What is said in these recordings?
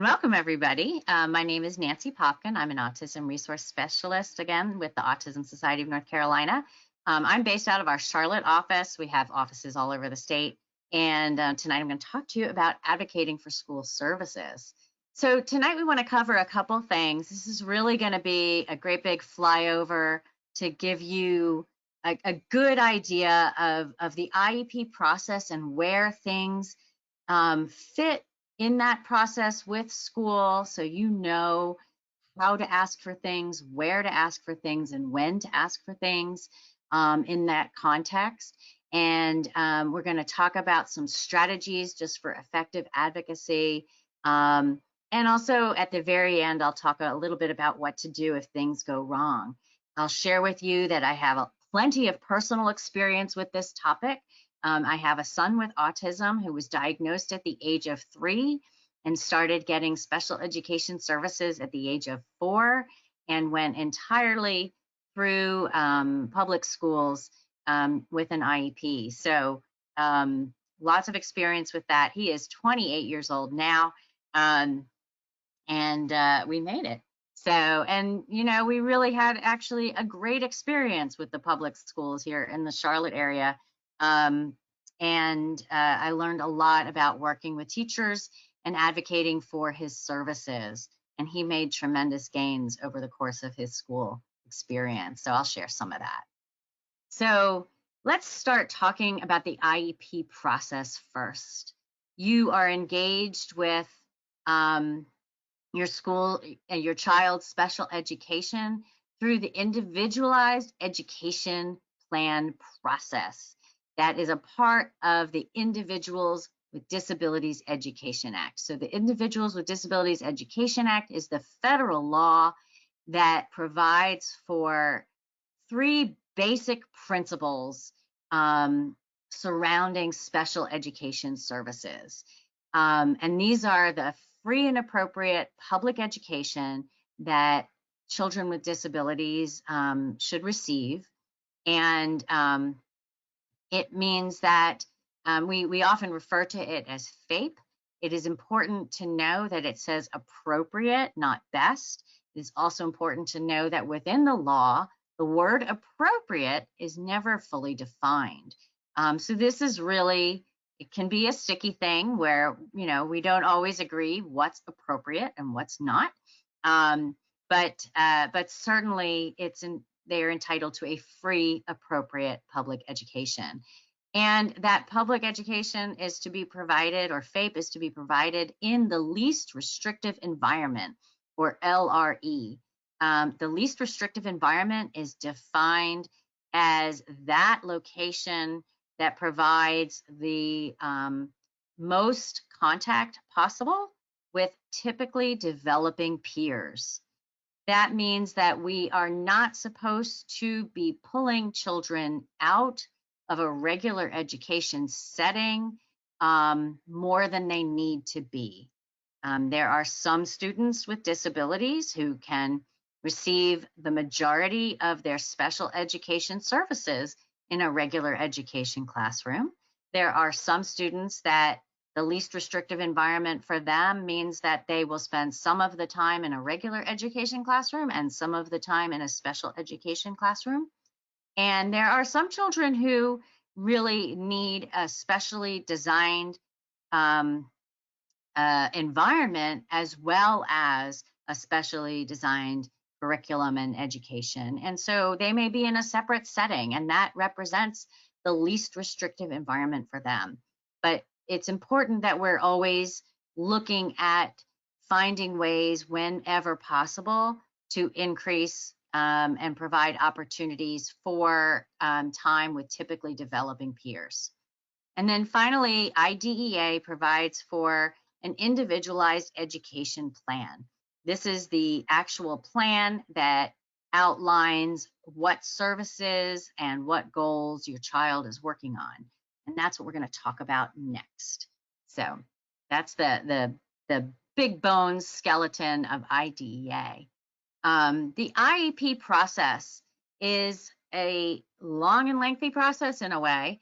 Welcome, everybody. My name is Nancy Popkin. I'm an autism resource specialist, again, with the Autism Society of North Carolina. I'm based out of our Charlotte office. We have offices all over the state. And tonight I'm going to talk to you about advocating for school services. So tonight we want to cover a couple things. This is really going to be a great big flyover to give you a good idea of the IEP process and where things fit in that process with school, so you know how to ask for things, where to ask for things, and when to ask for things in that context. And we're going to talk about some strategies just for effective advocacy. And also at the very end, I'll talk a little bit about what to do if things go wrong. I'll share with you that I have plenty of personal experience with this topic. I have a son with autism who was diagnosed at the age of 3 and started getting special education services at the age of 4 and went entirely through public schools with an IEP. So lots of experience with that. He is 28 years old now, and we made it. So, and we really had actually a great experience with the public schools here in the Charlotte area. And I learned a lot about working with teachers and advocating for his services. And he made tremendous gains over the course of his school experience. So I'll share some of that. So let's start talking about the IEP process first. You are engaged with your school and your child's special education through the Individualized Education Plan process. That is a part of the Individuals with Disabilities Education Act. So the Individuals with Disabilities Education Act is the federal law that provides for 3 basic principles surrounding special education services. And these are the free and appropriate public education that children with disabilities should receive. And it means that we often refer to it as FAPE. It is important to know that it says appropriate, not best. It is also important to know that within the law, the word appropriate is never fully defined. So this is really, it can be a sticky thing where, we don't always agree what's appropriate and what's not. But certainly they are entitled to a free, appropriate public education. And that public education is to be provided, or FAPE is to be provided in the least restrictive environment, or LRE. The least restrictive environment is defined as that location that provides the most contact possible with typically developing peers. That means that we are not supposed to be pulling children out of a regular education setting more than they need to be. There are some students with disabilities who can receive the majority of their special education services in a regular education classroom. There are some students that the least restrictive environment for them means that they will spend some of the time in a regular education classroom and some of the time in a special education classroom. And there are some children who really need a specially designed environment as well as a specially designed curriculum and education. And so they may be in a separate setting, and that represents the least restrictive environment for them. But it's important that we're always looking at finding ways whenever possible to increase and provide opportunities for time with typically developing peers. And then finally, IDEA provides for an individualized education plan. This is the actual plan that outlines what services and what goals your child is working on. And that's what we're going to talk about next. So that's the big bones skeleton of IDEA. The IEP process is a long and lengthy process in a way,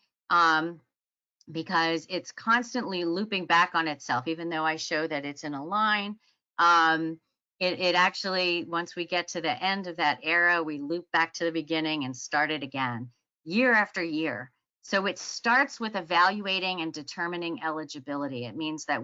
because it's constantly looping back on itself. Even though I show that it's in a line, It actually, once we get to the end of that era, we loop back to the beginning and start it again, year after year. So it starts with evaluating and determining eligibility. It means that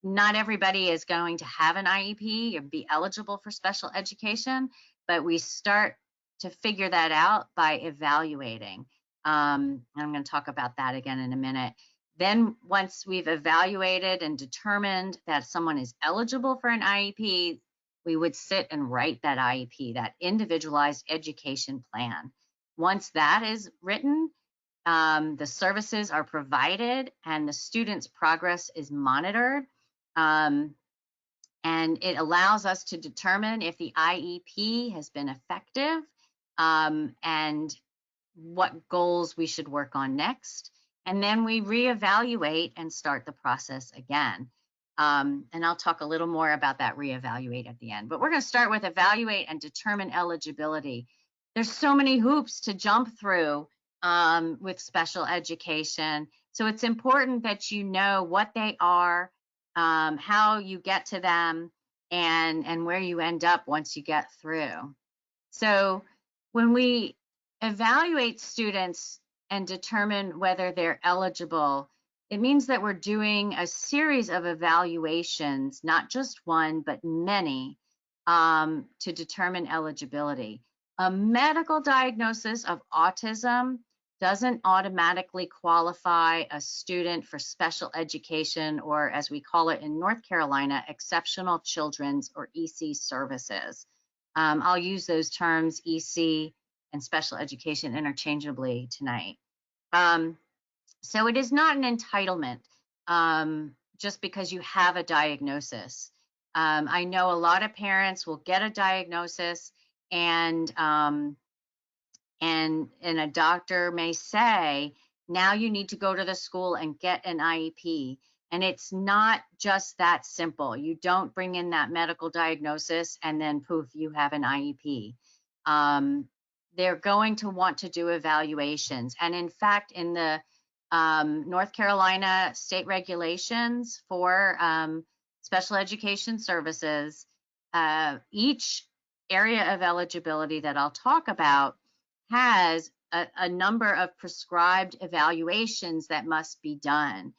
not everybody is going to have an IEP or be eligible for special education, but we start to figure that out by evaluating. And I'm going to talk about that again in a minute. Then once we've evaluated and determined that someone is eligible for an IEP, we would sit and write that IEP, that individualized education plan. Once that is written, the services are provided and the student's progress is monitored. And it allows us to determine if the IEP has been effective, and what goals we should work on next. And then we reevaluate and start the process again. And I'll talk a little more about that reevaluate at the end. But we're going to start with evaluate and determine eligibility. There's so many hoops to jump through with special education. So it's important that you know what they are, how you get to them, and where you end up once you get through. So when we evaluate students and determine whether they're eligible, it means that we're doing a series of evaluations, not just one, but many, to determine eligibility. A medical diagnosis of autism doesn't automatically qualify a student for special education, or as we call it in North Carolina, exceptional children's or EC services. I'll use those terms EC and special education interchangeably tonight. So it is not an entitlement just because you have a diagnosis. I know a lot of parents will get a diagnosis and a doctor may say, now you need to go to the school and get an IEP. And it's not just that simple. You don't bring in that medical diagnosis and then poof, you have an IEP. They're going to want to do evaluations. And in fact, in the North Carolina state regulations for special education services, each area of eligibility that I'll talk about has a number of prescribed evaluations that must be done.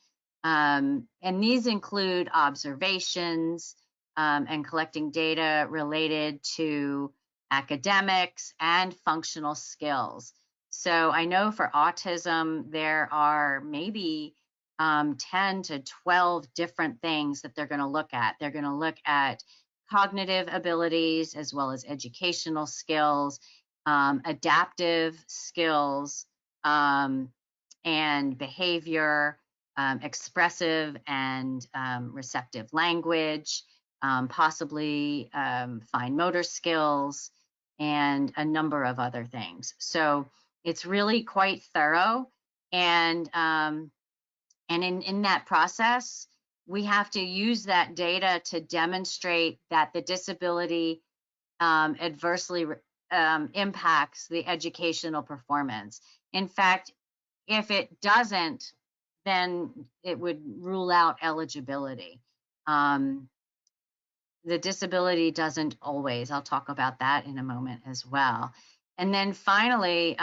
And these include observations and collecting data related to academics and functional skills. So I know for autism, there are maybe 10 to 12 different things that they're going to look at. They're going to look at cognitive abilities as well as educational skills, adaptive skills, and behavior, expressive and receptive language, possibly fine motor skills, and a number of other things. So it's really quite thorough. And in that process, we have to use that data to demonstrate that the disability adversely impacts the educational performance. In fact, if it doesn't, then it would rule out eligibility. The disability doesn't always. I'll talk about that in a moment as well. And then finally,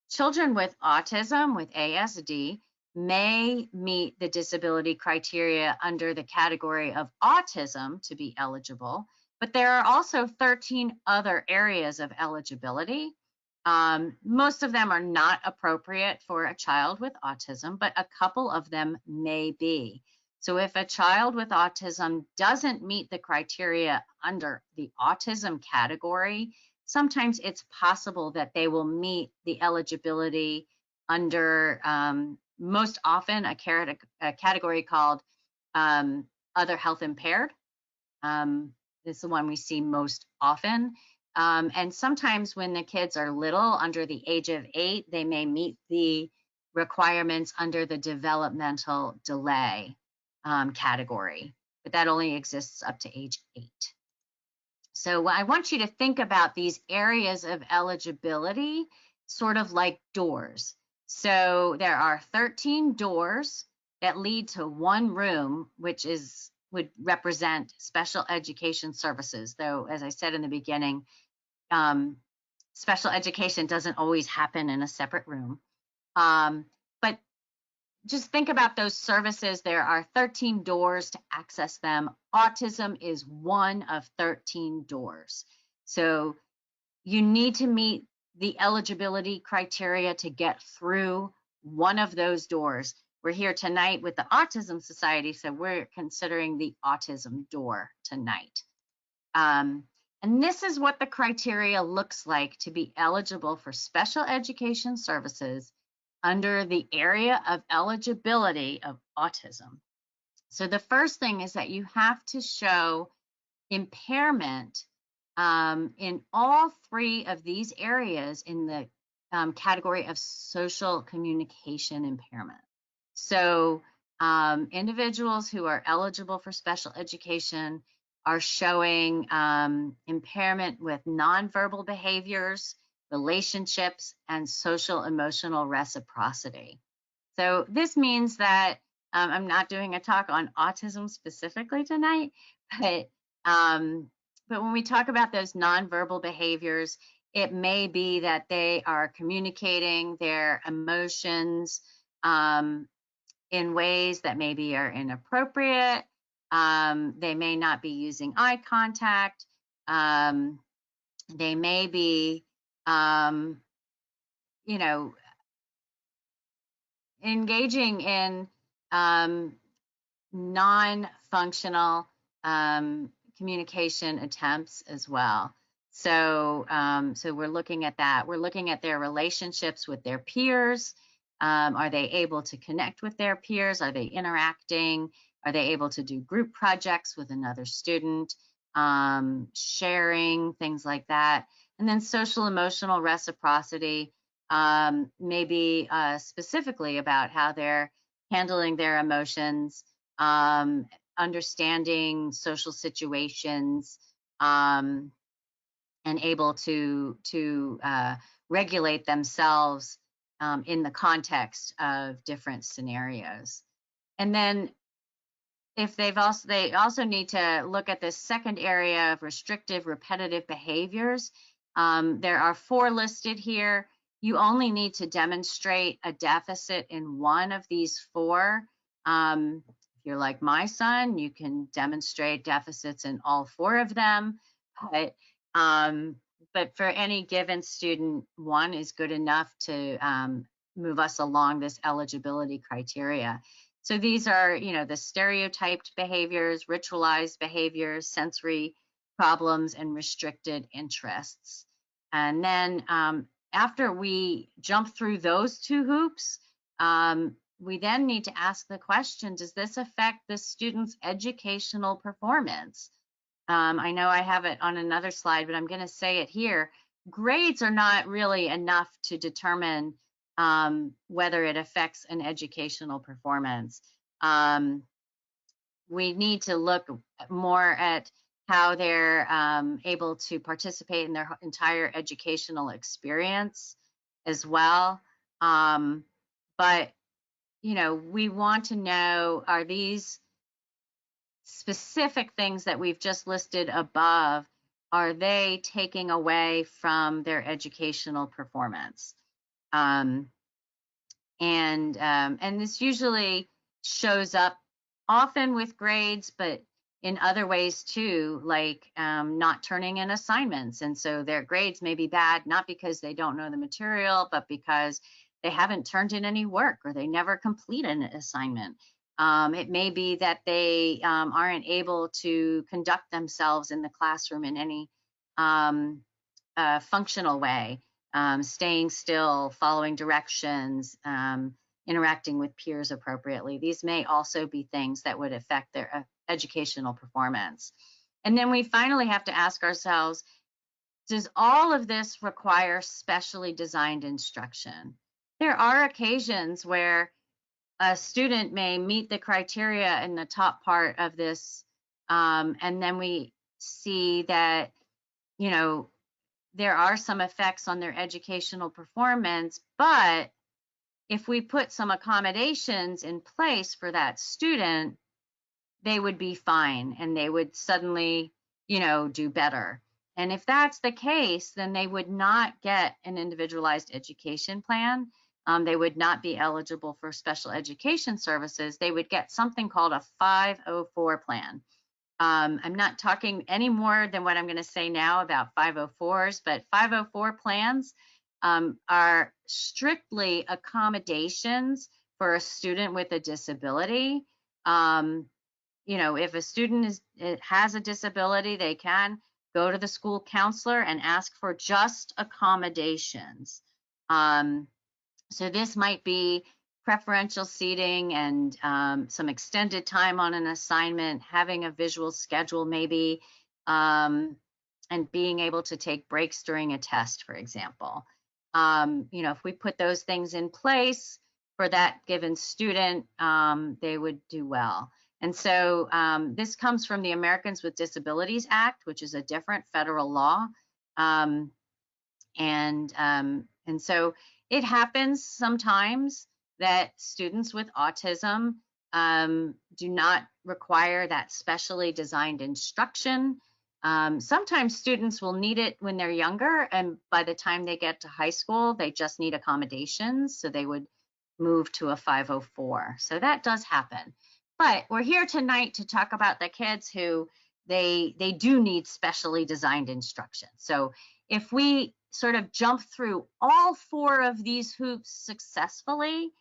children with autism, with ASD, may meet the disability criteria under the category of autism to be eligible, but there are also 13 other areas of eligibility. Most of them are not appropriate for a child with autism, but a couple of them may be. So if a child with autism doesn't meet the criteria under the autism category, sometimes it's possible that they will meet the eligibility under most often a category called other health impaired. This is the one we see most often. And sometimes when the kids are little, under the age of 8, they may meet the requirements under the developmental delay category, but that only exists up to age 8. So I want you to think about these areas of eligibility sort of like doors. So there are 13 doors that lead to one room, which is would represent special education services, though, as I said in the beginning, special education doesn't always happen in a separate room. But just think about those services. There are 13 doors to access them. Autism is one of 13 doors. So you need to meet the eligibility criteria to get through one of those doors. We're here tonight with the Autism Society, so we're considering the autism door tonight. And this is what the criteria looks like to be eligible for special education services under the area of eligibility of autism. So the first thing is that you have to show impairment in all three of these areas in the category of social communication impairment. So individuals who are eligible for special education are showing impairment with nonverbal behaviors, relationships, and social emotional reciprocity. So this means that I'm not doing a talk on autism specifically tonight, but when we talk about those nonverbal behaviors, it may be that they are communicating their emotions in ways that maybe are inappropriate. They may not be using eye contact. They may be, engaging in non-functional communication attempts as well. So we're looking at that. We're looking at their relationships with their peers. Are they able to connect with their peers? Are they interacting? Are they able to do group projects with another student? Sharing, things like that. And then social emotional reciprocity, maybe specifically about how they're handling their emotions, understanding social situations, and able to regulate themselves in the context of different scenarios. And then if they also need to look at this second area of restrictive repetitive behaviors. There are 4 listed here. You only need to demonstrate a deficit in one of these 4. If you're like my son, you can demonstrate deficits in all 4 of them. But for any given student, 1 is good enough to move us along this eligibility criteria. So these are, the stereotyped behaviors, ritualized behaviors, sensory problems, and restricted interests. And then after we jump through those 2 hoops, we then need to ask the question, does this affect the student's educational performance? I know I have it on another slide, but I'm going to say it here. Grades are not really enough to determine whether it affects an educational performance. We need to look more at how they're able to participate in their entire educational experience as well. But, we want to know, are these specific things that we've just listed above, are they taking away from their educational performance? And this usually shows up often with grades, but in other ways too, like not turning in assignments. And so their grades may be bad, not because they don't know the material, but because they haven't turned in any work or they never complete an assignment. It may be that they aren't able to conduct themselves in the classroom in any functional way, staying still, following directions, interacting with peers appropriately. These may also be things that would affect their educational performance. And then we finally have to ask ourselves, does all of this require specially designed instruction? There are occasions where a student may meet the criteria in the top part of this, and then we see that, there are some effects on their educational performance, but if we put some accommodations in place for that student, they would be fine and they would suddenly, do better. And if that's the case, then they would not get an individualized education plan. They would not be eligible for special education services. They would get something called a 504 plan. I'm not talking any more than what I'm going to say now about 504s, but 504 plans are strictly accommodations for a student with a disability. If a student has a disability, they can go to the school counselor and ask for just accommodations. So this might be preferential seating and some extended time on an assignment, having a visual schedule maybe, and being able to take breaks during a test, for example. If we put those things in place for that given student, they would do well. And so this comes from the Americans with Disabilities Act, which is a different federal law. And so it happens sometimes that students with autism do not require that specially designed instruction. Sometimes students will need it when they're younger, and by the time they get to high school, they just need accommodations, so they would move to a 504. So that does happen. But we're here tonight to talk about the kids who they do need specially designed instruction. So if we sort of jump through all 4 of these hoops successfully,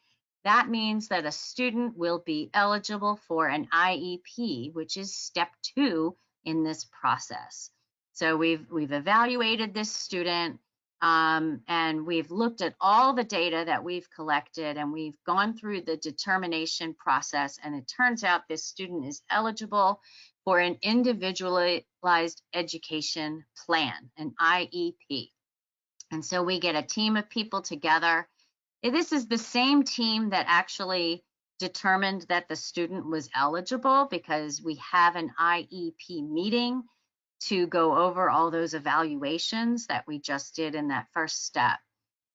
that means that a student will be eligible for an IEP, which is step 2 in this process. So we've evaluated this student, and we've looked at all the data that we've collected, and we've gone through the determination process, and it turns out this student is eligible for an individualized education plan, an IEP. And so we get a team of people together. This is the same team that actually determined that the student was eligible, because we have an IEP meeting to go over all those evaluations that we just did in that first step.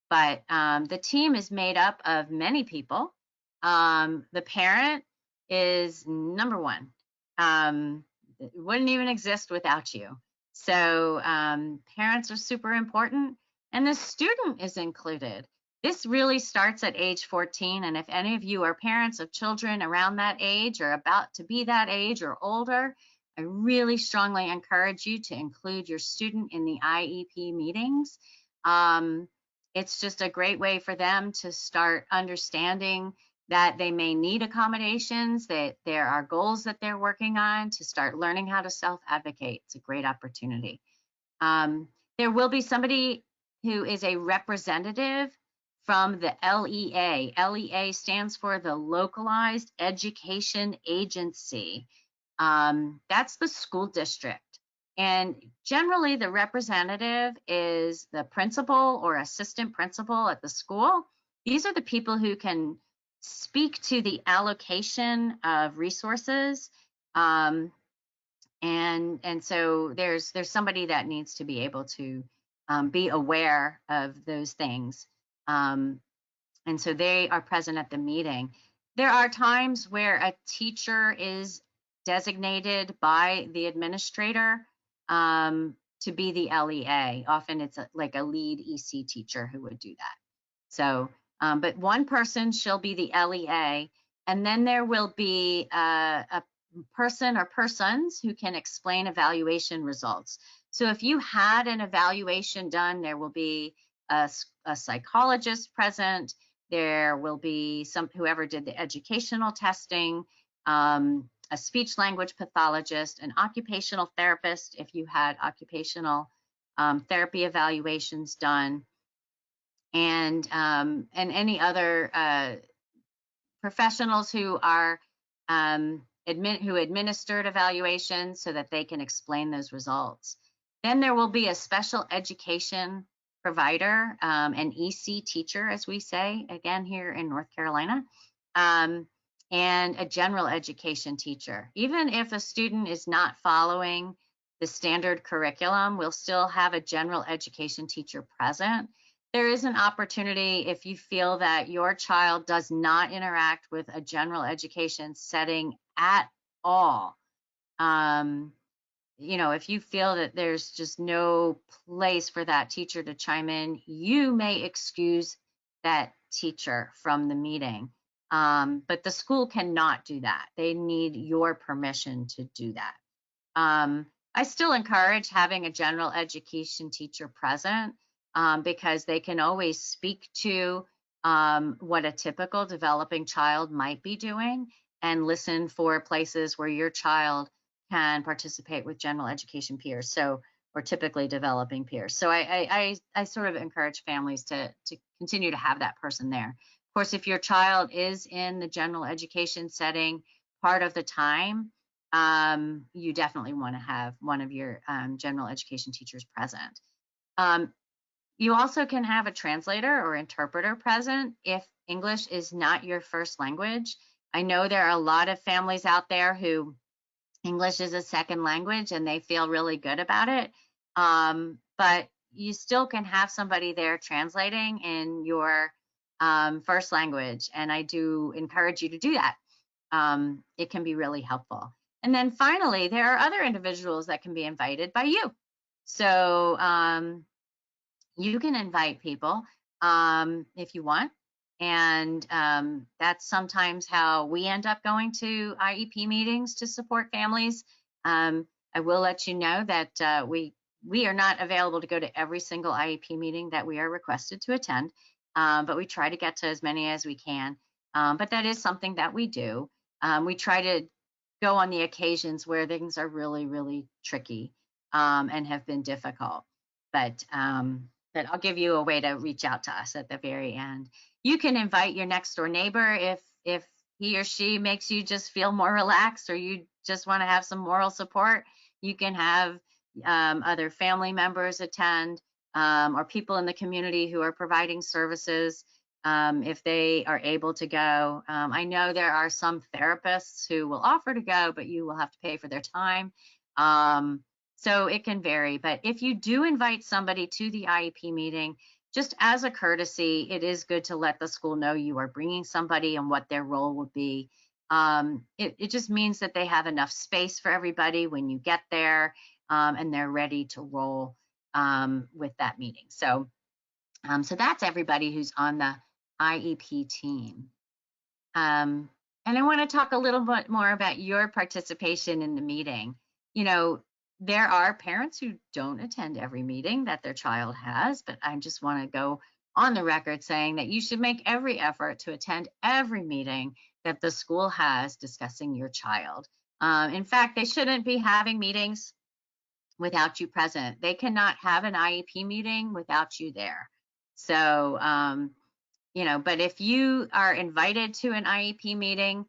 But the team is made up of many people. The parent is number 1. It wouldn't even exist without you. So parents are super important, and the student is included. This really starts at age 14, and if any of you are parents of children around that age or about to be that age or older, I really strongly encourage you to include your student in the IEP meetings. It's just a great way for them to start understanding that they may need accommodations, that there are goals that they're working on, to start learning how to self-advocate. It's a great opportunity. There will be somebody who is a representative from the LEA. LEA stands for the Localized Education Agency. That's the school district. And generally the representative is the principal or assistant principal at the school. These are the people who can speak to the allocation of resources. And so there's somebody that needs to be able to be aware of those things. And so they are present at the meeting. There are times where a teacher is designated by the administrator to be the LEA. Often it's like a lead EC teacher who would do that. So, but one person shall be the LEA, and then there will be a person or persons who can explain evaluation results. So if you had an evaluation done, there will be a psychologist present. There will be whoever did the educational testing, a speech language pathologist, an occupational therapist if you had occupational therapy evaluations done, and any other professionals who are who administered evaluations so that they can explain those results. Then there will be a special education provider, an EC teacher, as we say, again, here in North Carolina, and a general education teacher. Even if a student is not following the standard curriculum, we'll still have a general education teacher present. There is an opportunity if you feel that your child does not interact with a general education setting at all. Um, if you feel that there's just no place for that teacher to chime in, you may excuse that teacher from the meeting. But the school cannot do that. They need your permission to do that. I still encourage having a general education teacher present, because they can always speak to what a typical developing child might be doing and listen for places where your child can participate with general education peers. So, or typically developing peers. So I sort of encourage families to continue to have that person there. Of course, if your child is in the general education setting part of the time, you definitely want to have one of your general education teachers present. Um, you also can have a translator or interpreter present if English is not your first language. I know there are a lot of families out there who English is a second language and they feel really good about it. But you still can have somebody there translating in your first language. And I do encourage you to do that. It can be really helpful. And then finally, there are other individuals that can be invited by you. So you can invite people if you want. And that's sometimes how we end up going to IEP meetings to support families. I will let you know that we are not available to go to every single IEP meeting that we are requested to attend, but we try to get to as many as we can. But that is something that we do. We try to go on the occasions where things are really, really tricky and have been difficult. But I'll give you a way to reach out to us at the very end. You can invite your next door neighbor if he or she makes you just feel more relaxed, or you just want to have some moral support. You can have other family members attend, or people in the community who are providing services, if they are able to go. I know there are some therapists who will offer to go, but you will have to pay for their time. So it can vary. But if you do invite somebody to the IEP meeting, just as a courtesy, it is good to let the school know you are bringing somebody and what their role would be. It just means that they have enough space for everybody when you get there, and they're ready to roll with that meeting. So that's everybody who's on the IEP team. And I want to talk a little bit more about your participation in the meeting. There are parents who don't attend every meeting that their child has, but I just want to go on the record saying that you should make every effort to attend every meeting that the school has discussing your child. In fact, they shouldn't be having meetings without you present. They cannot have an IEP meeting without you there. So, but if you are invited to an IEP meeting,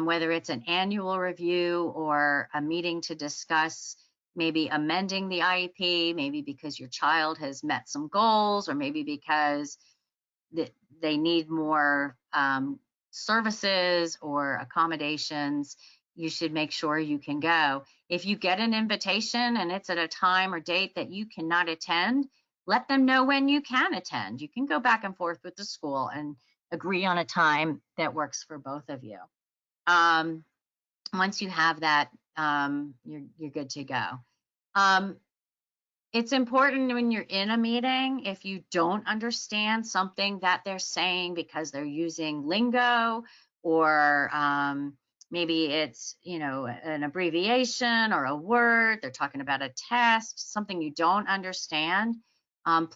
whether it's an annual review or a meeting to discuss maybe amending the IEP, maybe because your child has met some goals, or maybe because they need more services or accommodations, you should make sure you can go. If you get an invitation and it's at a time or date that you cannot attend, let them know when you can attend. You can go back and forth with the school and agree on a time that works for both of you. Once you have that, you're good to go. It's important when you're in a meeting, if you don't understand something that they're saying because they're using lingo, or maybe it's an abbreviation or a word, they're talking about a test, something you don't understand,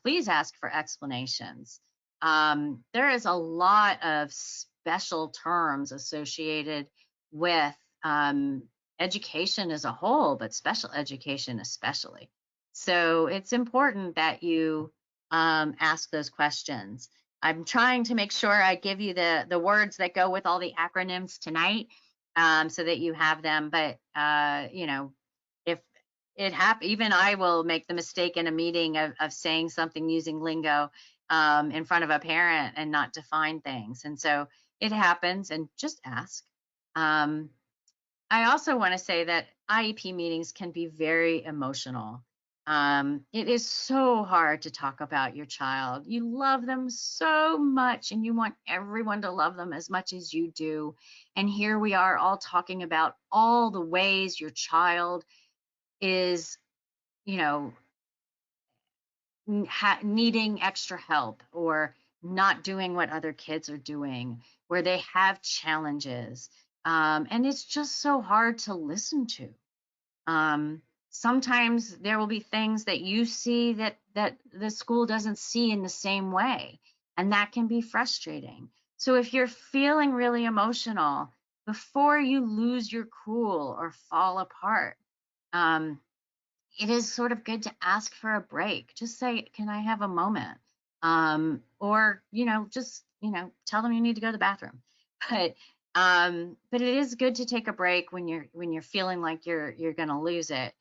please ask for explanations. There is a lot of special terms associated with education as a whole, but special education especially. So it's important that you ask those questions. I'm trying to make sure I give you the words that go with all the acronyms tonight, so that you have them. But if it happens, even I will make the mistake in a meeting of saying something using lingo in front of a parent and not define things. And so it happens, and just ask. I also want to say that IEP meetings can be very emotional. It is so hard to talk about your child. You love them so much and you want everyone to love them as much as you do. And here we are all talking about all the ways your child is, you know, needing extra help or not doing what other kids are doing, where they have challenges. And it's just so hard to listen to. Um, Sometimes there will be things that you see that the school doesn't see in the same way, and that can be frustrating. So if you're feeling really emotional, before you lose your cool or fall apart, um, it is sort of good to ask for a break. Just say, "Can I have a moment?" Or, just, tell them you need to go to the bathroom. But it is good to take a break when you're feeling like you're going to lose it.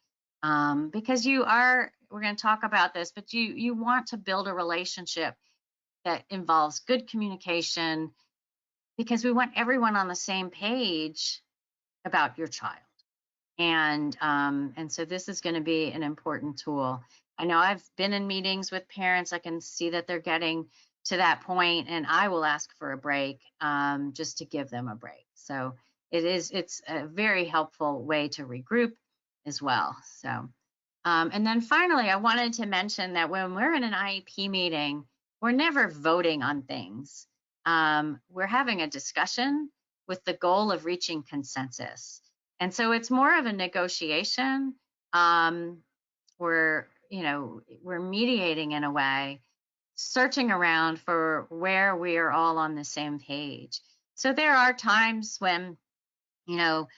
Because we're going to talk about this, but you want to build a relationship that involves good communication because we want everyone on the same page about your child. And so this is going to be an important tool. I know I've been in meetings with parents. I can see that they're getting to that point, and I will ask for a break, just to give them a break. So it's a very helpful way to regroup as well. So, and then finally, I wanted to mention that when we're in an IEP meeting, we're never voting on things. We're having a discussion with the goal of reaching consensus. And so it's more of a negotiation. We're mediating in a way, searching around for where we are all on the same page. So there are times when, you know,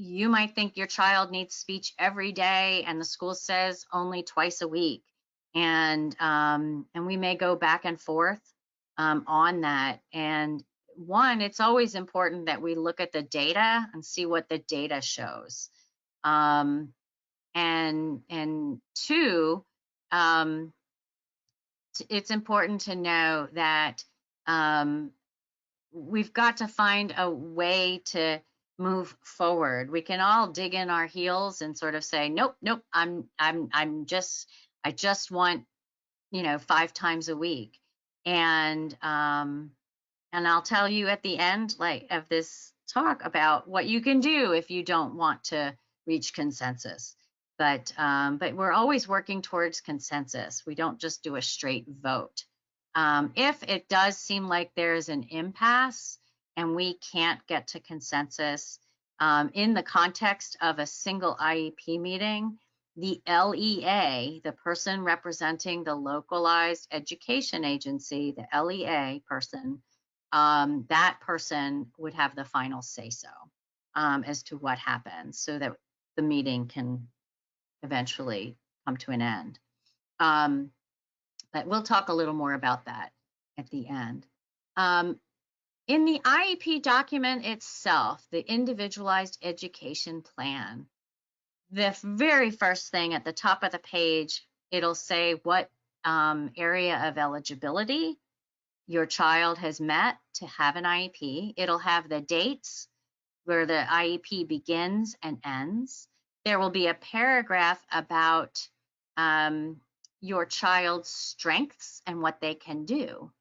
you might think your child needs speech every day, and the school says only twice a week, and we may go back and forth on that. And one, it's always important that we look at the data and see what the data shows. And two, it's important to know that we've got to find a way to move forward. We can all dig in our heels and sort of say, nope, nope, I just want, 5 times a week. And I'll tell you at the end, like, of this talk about what you can do if you don't want to reach consensus. But we're always working towards consensus. We don't just do a straight vote. If it does seem like there's an impasse and we can't get to consensus, in the context of a single IEP meeting, the LEA, the person representing the localized education agency, the LEA person, that person would have the final say so, as to what happens, so that the meeting can eventually come to an end. But we'll talk a little more about that at the end. In the IEP document itself, the Individualized Education Plan, the very first thing at the top of the page, it'll say what area of eligibility your child has met to have an IEP. It'll have the dates where the IEP begins and ends. There will be a paragraph about your child's strengths and what they can do.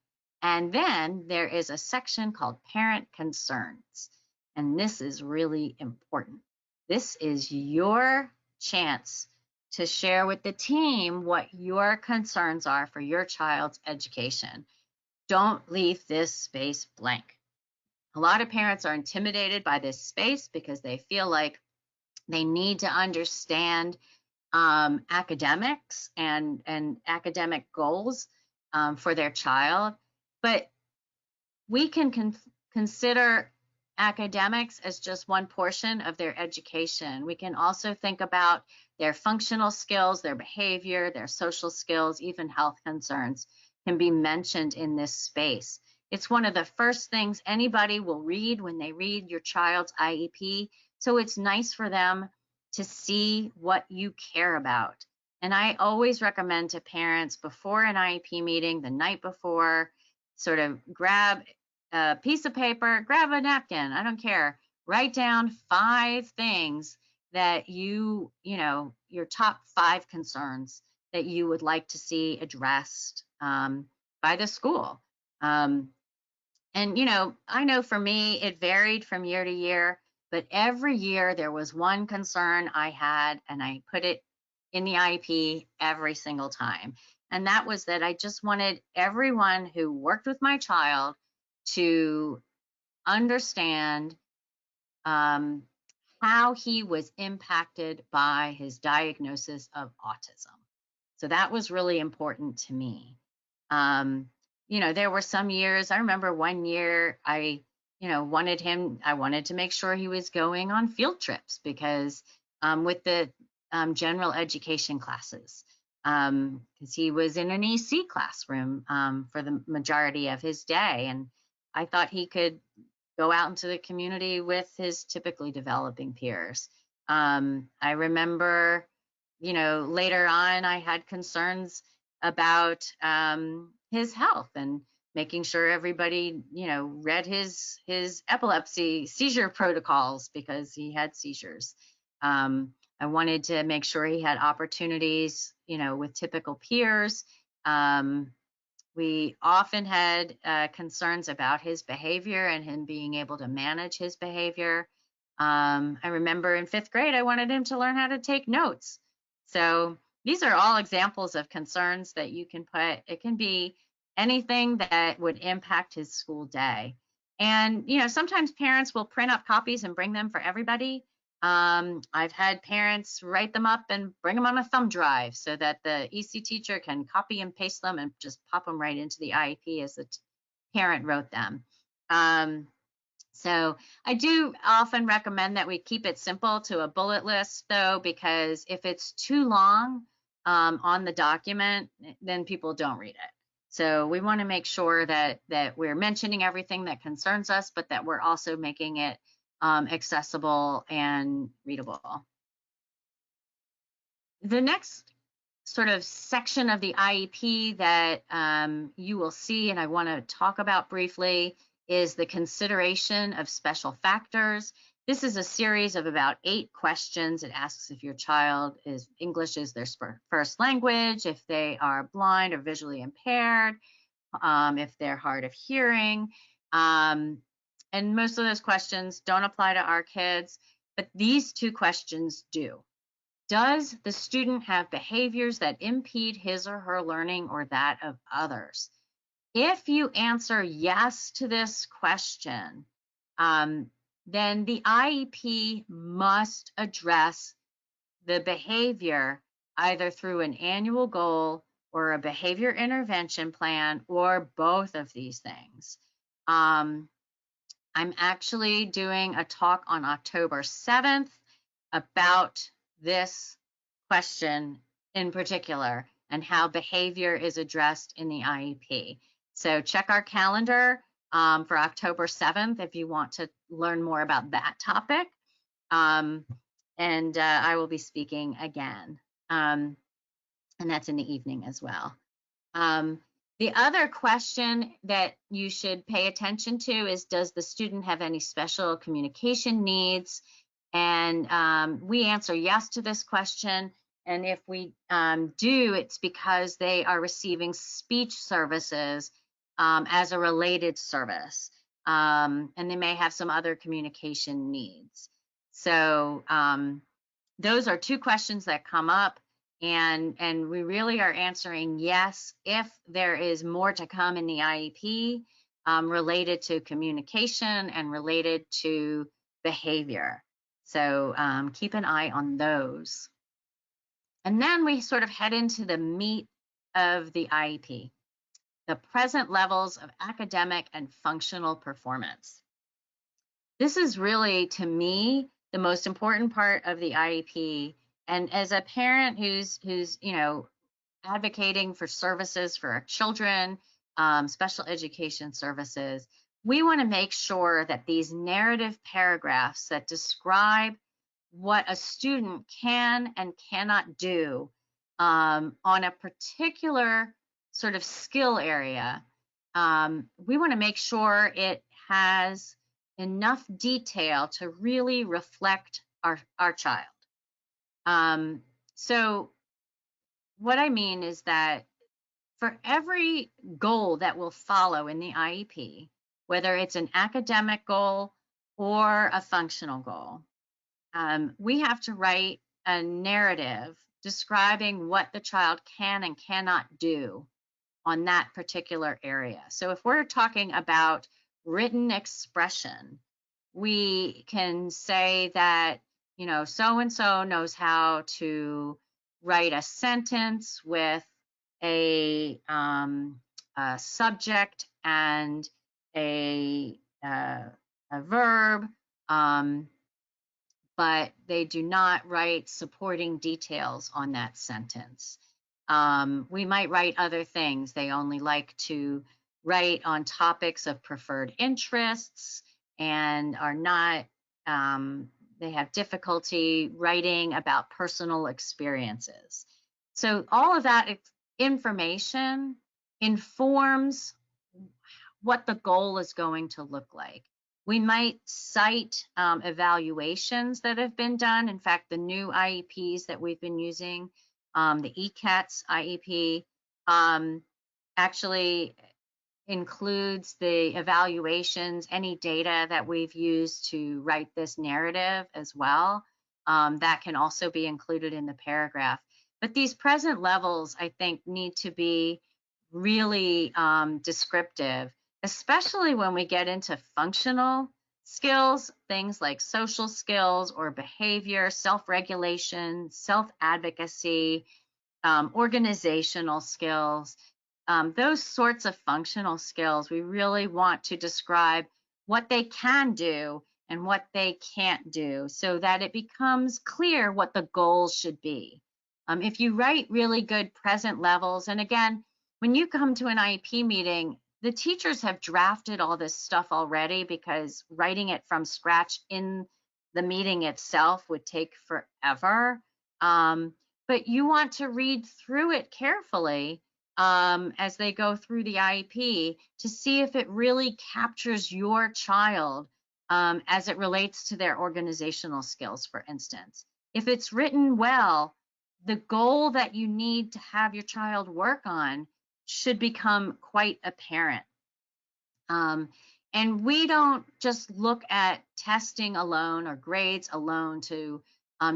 And then there is a section called Parent Concerns. And this is really important. This is your chance to share with the team what your concerns are for your child's education. Don't leave this space blank. A lot of parents are intimidated by this space because they feel like they need to understand academics and academic goals for their child. But we can consider academics as just one portion of their education. We can also think about their functional skills, their behavior, their social skills, even health concerns can be mentioned in this space. It's one of the first things anybody will read when they read your child's IEP. So it's nice for them to see what you care about. And I always recommend to parents before an IEP meeting, the night before, sort of grab a piece of paper, grab a napkin, I don't care, write down 5 things that your top 5 concerns that you would like to see addressed by the school. And I know for me, it varied from year to year, but every year there was one concern I had, and I put it in the IEP every single time. And that was that I just wanted everyone who worked with my child to understand um, how he was impacted by his diagnosis of autism. So that was really important to me. Um, there were some years, I remember one year I wanted to make sure he was going on field trips because with the general education classes, because he was in an EC classroom for the majority of his day. And I thought he could go out into the community with his typically developing peers. I remember, later on, I had concerns about his health and making sure everybody, read his epilepsy seizure protocols because he had seizures. I wanted to make sure he had opportunities, with typical peers. We often had concerns about his behavior and him being able to manage his behavior. I remember in 5th grade, I wanted him to learn how to take notes. So these are all examples of concerns that you can put. It can be anything that would impact his school day. And, sometimes parents will print up copies and bring them for everybody. I've had parents write them up and bring them on a thumb drive so that the EC teacher can copy and paste them and just pop them right into the IEP as the parent wrote them. So I do often recommend that we keep it simple to a bullet list, though, because if it's too long on the document, then people don't read it. So we want to make sure that we're mentioning everything that concerns us, but that we're also making it accessible and readable. The next sort of section of the IEP that you will see, and I want to talk about briefly, is the consideration of special factors. This is a series of about 8 questions. It asks if your child is English is their first language, if they are blind or visually impaired, if they're hard of hearing. And most of those questions don't apply to our kids, but these 2 questions do. Does the student have behaviors that impede his or her learning or that of others? If you answer yes to this question, then the IEP must address the behavior either through an annual goal or a behavior intervention plan or both of these things. I'm actually doing a talk on October 7th about this question in particular and how behavior is addressed in the IEP. So check our calendar for October 7th if you want to learn more about that topic. And I will be speaking again. And that's in the evening as well. The other question that you should pay attention to is, does the student have any special communication needs? And we answer yes to this question. And if we do, it's because they are receiving speech services as a related service. And they may have some other communication needs. So those are 2 questions that come up. And we really are answering yes if there is more to come in the IEP related to communication and related to behavior. So keep an eye on those. And then we sort of head into the meat of the IEP, the present levels of academic and functional performance. This is really, to me, the most important part of the IEP. And as a parent who's advocating for services for our children, special education services, we want to make sure that these narrative paragraphs that describe what a student can and cannot do on a particular sort of skill area, we want to make sure it has enough detail to really reflect our child. So what I mean is that for every goal that will follow in the IEP, whether it's an academic goal or a functional goal, we have to write a narrative describing what the child can and cannot do on that particular area. So if we're talking about written expression, we can say that, so and so knows how to write a sentence with a, a subject and a, uh, a verb. Um, but they do not write supporting details on that sentence. We might write other things. They only like to write on topics of preferred interests and are not, they have difficulty writing about personal experiences. So all of that information informs what the goal is going to look like. We might cite evaluations that have been done. In fact, the new IEPs that we've been using, the ECATS IEP, actually includes the evaluations, any data that we've used to write this narrative as well. That can also be included in the paragraph. But these present levels, I think, need to be really descriptive, especially when we get into functional skills, things like social skills or behavior, self-regulation, self-advocacy, organizational skills. Those sorts of functional skills, we really want to describe what they can do and what they can't do so that it becomes clear what the goals should be. If you write really good present levels, and again, when you come to an IEP meeting, the teachers have drafted all this stuff already because writing it from scratch in the meeting itself would take forever. But you want to read through it carefully as they go through the IEP to see if it really captures your child as it relates to their organizational skills, for instance. If it's written well, the goal that you need to have your child work on should become quite apparent. And we don't just look at testing alone or grades alone to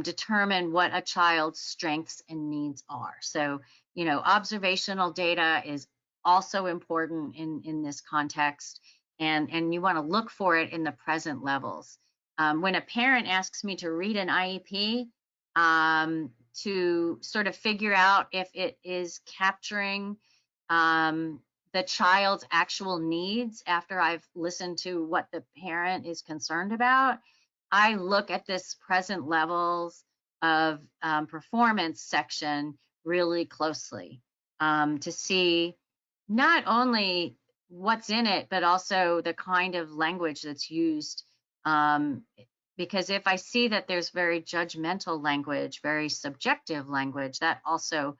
determine what a child's strengths and needs are. So, observational data is also important in this context, and you want to look for it in the present levels. When a parent asks me to read an IEP to sort of figure out if it is capturing the child's actual needs after I've listened to what the parent is concerned about, I look at this present levels of performance section really closely to see not only what's in it, but also the kind of language that's used. Because if I see that there's very judgmental language, very subjective language, that also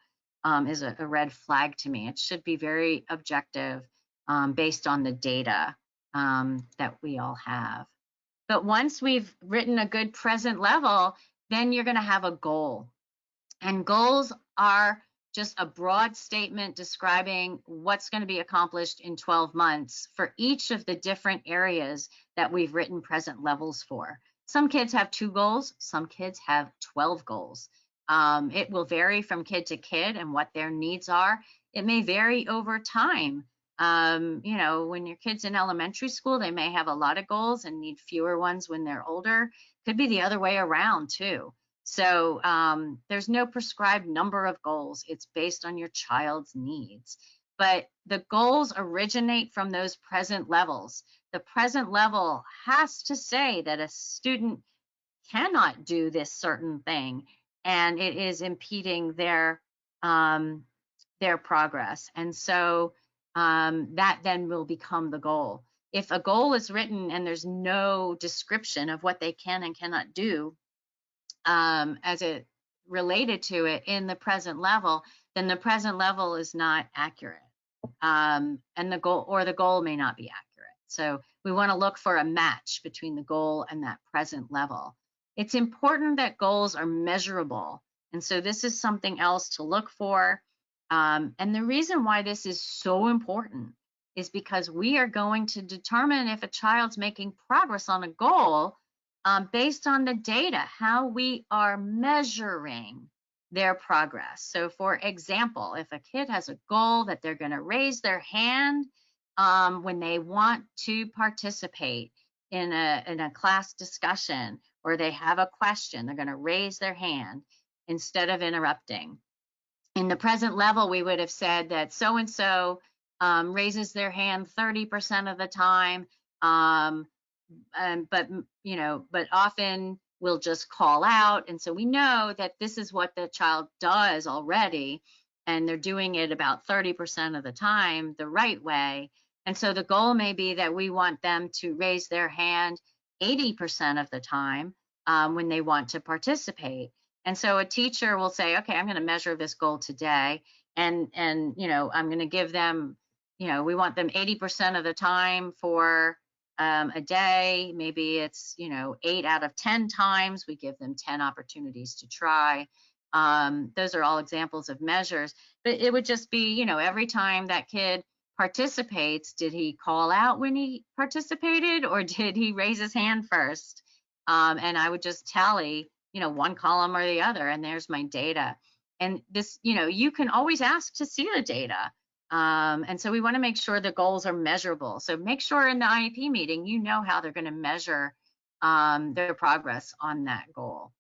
is a red flag to me. It should be very objective based on the data that we all have. But once we've written a good present level, then you're going to have a goal. And goals are just a broad statement describing what's going to be accomplished in 12 months for each of the different areas that we've written present levels for. Some kids have 2 goals, some kids have 12 goals. It will vary from kid to kid and what their needs are. It may vary over time. When your kid's in elementary school, they may have a lot of goals and need fewer ones when they're older. Could be the other way around too. So there's no prescribed number of goals. It's based on your child's needs. But the goals originate from those present levels. The present level has to say that a student cannot do this certain thing, and it is impeding their progress. And so that then will become the goal. If a goal is written and there's no description of what they can and cannot do as it related to it in the present level, then the present level is not accurate. And the goal may not be accurate. So we want to look for a match between the goal and that present level. It's important that goals are measurable. And so this is something else to look for. And the reason why this is so important is because we are going to determine if a child's making progress on a goal based on the data, how we are measuring their progress. So for example, if a kid has a goal that they're going to raise their hand when they want to participate in a class discussion, or they have a question, they're going to raise their hand instead of interrupting. In the present level, we would have said that so and so raises their hand 30% of the time, but often we'll just call out, and so we know that this is what the child does already, and they're doing it about 30% of the time the right way. And so the goal may be that we want them to raise their hand 80% of the time when they want to participate. And so a teacher will say, okay, I'm going to measure this goal today, and I'm going to give them, we want them 80% of the time for a day. Maybe it's 8 out of 10 times. We give them 10 opportunities to try. Those are all examples of measures, but it would just be, every time that kid participates, did he call out when he participated, or did he raise his hand first? And I would just tally, one column or the other, and there's my data. And this, you can always ask to see the data. And so we want to make sure the goals are measurable. So make sure in the IEP meeting, how they're going to measure their progress on that goal.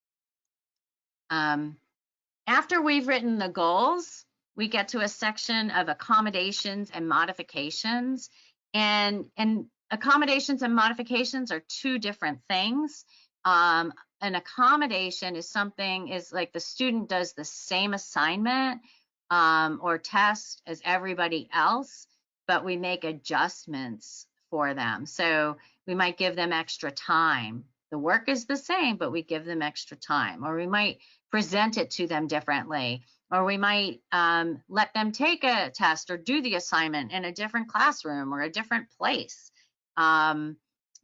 After we've written the goals, we get to a section of accommodations and modifications. And accommodations and modifications are two different things. An accommodation is like the student does the same assignment or test as everybody else, but we make adjustments for them. So we might give them extra time. The work is the same, but we give them extra time, or we might present it to them differently, or we might let them take a test or do the assignment in a different classroom or a different place.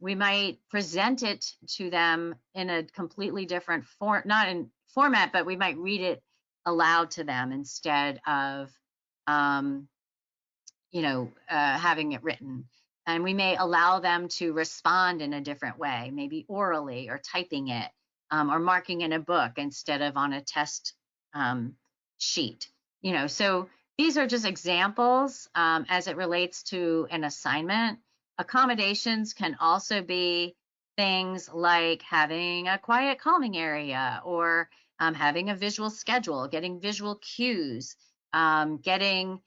We might present it to them in a completely different format, but we might read it aloud to them instead of having it written. And we may allow them to respond in a different way, maybe orally or typing it, or marking in a book instead of on a test sheet. So these are just examples as it relates to an assignment. Accommodations can also be things like having a quiet calming area, or having a visual schedule, getting visual cues, getting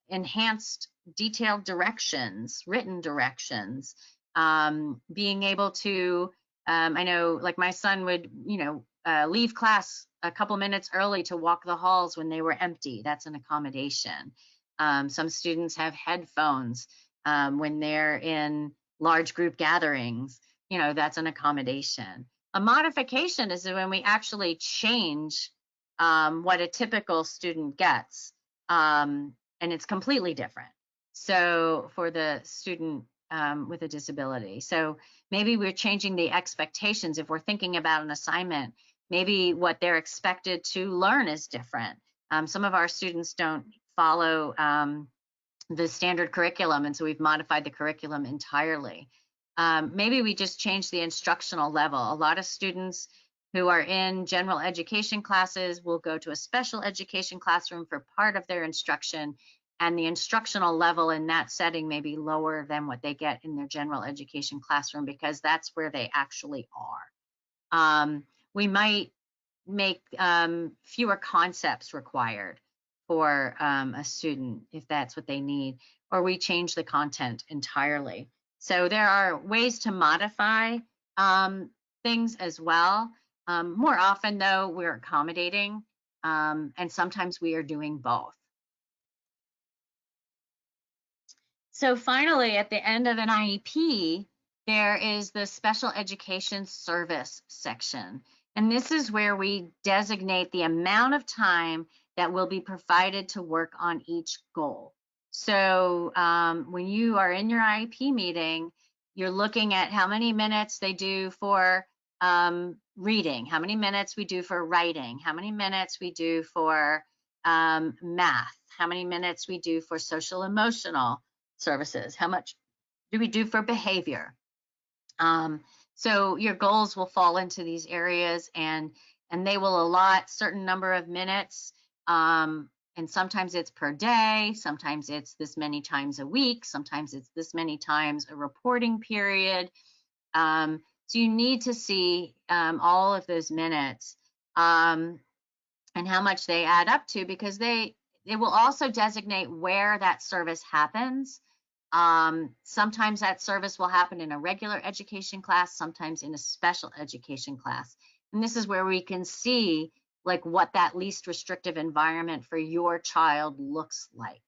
enhanced detailed directions, written directions, being able to, I know like my son would, leave class a couple minutes early to walk the halls when they were empty. That's an accommodation. Some students have headphones when they're in large group gatherings. That's an accommodation. A modification is when we actually change what a typical student gets, and it's completely different. So for the student with a disability, so maybe we're changing the expectations. If we're thinking about an assignment, maybe what they're expected to learn is different. Some of our students don't follow the standard curriculum, and so we've modified the curriculum entirely. Maybe we just change the instructional level. A lot of students who are in general education classes will go to a special education classroom for part of their instruction, and the instructional level in that setting may be lower than what they get in their general education classroom, because that's where they actually are. We might make fewer concepts required for a student if that's what they need, or we change the content entirely. So there are ways to modify things as well. More often though, we're accommodating, and sometimes we are doing both. So finally, at the end of an IEP, there is the special education service section. And this is where we designate the amount of time that will be provided to work on each goal. So when you are in your IEP meeting, you're looking at how many minutes they do for reading, how many minutes we do for writing, how many minutes we do for math, how many minutes we do for social emotional services, how much do we do for behavior. So your goals will fall into these areas, and they will allot certain number of minutes. And sometimes it's per day, sometimes it's this many times a week, sometimes it's this many times a reporting period. So you need to see all of those minutes and how much they add up to, because they will also designate where that service happens. Sometimes that service will happen in a regular education class, sometimes in a special education class. And this is where we can see like what that least restrictive environment for your child looks like.